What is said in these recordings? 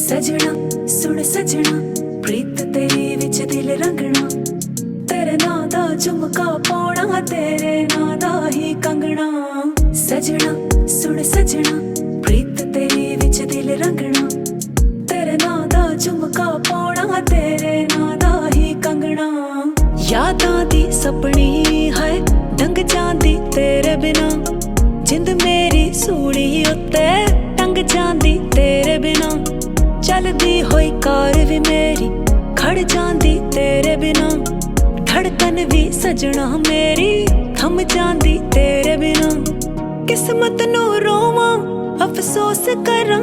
सजना सुन सजना प्रीत तेरी विच दिल रंगना तेरे नां दा झुमका पाउणा तेरे नां दा ही कंगना सजना सुन सजना प्रीत तेरी विच दिल रंगना तेरे नां दा झुमका पाउणा तेरे नां दा ही कंगना यादां दी सपनी है डंग जांदी तेरे बिना जिंद मेरी सूली उत्ते टंग जांदी तेरे बिना चलदी होई कार भी मेरी खड़ जांदी तेरे बिना धड़कन भी सजना मेरी थम जांदी तेरे बिना किस्मत नू रोवां अफसोस करां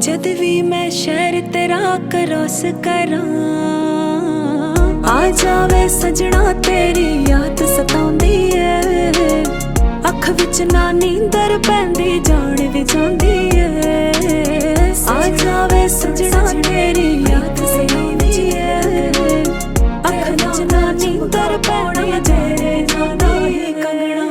जद भी मैं शहर तेरा क्रॉस करां आ जावे सजना तेरी याद सताउंदी ऐ अख विच ना नींदर पैंदी जान भी जांदी ऐ आ जावे सजना तेरी याद सताउंदी ऐ अख विच ना नींदर पैंदी तेरे जांदी ही कंगना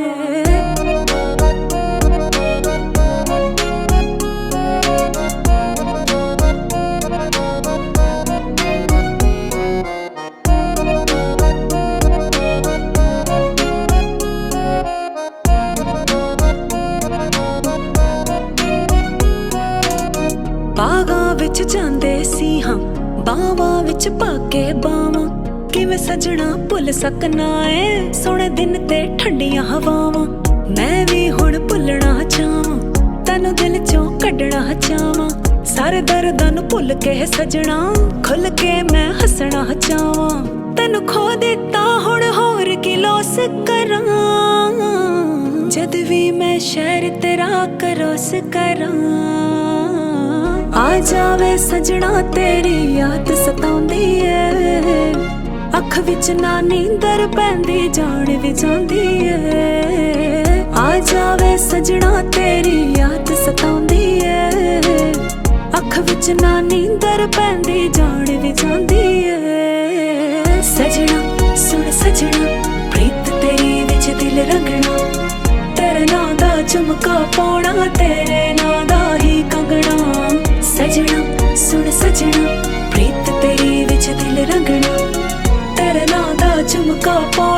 बागां विच जांदे सी हां बावां विच पाके बावां किवें सजना भुल सकना ऐ सोहणे दिन ते ठंडियां हवावां मैं भी हुण भुलना चाहां तैनू दिल चों कड्ढना चाहां सारे दर्दां नू भुल के सजना खुल के मैं हसना चाहां तैनू खो दित्ता हुण होर की लोस करां जद भी मैं शहर तेरा क्रॉस करां आ जावे सजना तेरी याद सताउंदी ऐ अख विच ना नींदर पैंदी जान भी जांदी ऐ आ जावे सजना तेरी याद सताउंदी ऐ अख विच ना नींदर पैंदी जान भी जांदी ऐ सजना सुन सजना प्रीत तेरी विच दिल रंगना तेरे नां दा झुमका पाउणा तेरे नां दा ही कंगना सजना सुन सजना प्रीत तेरी विच दिल रंगना तेरे नां दा झुमका पाउणा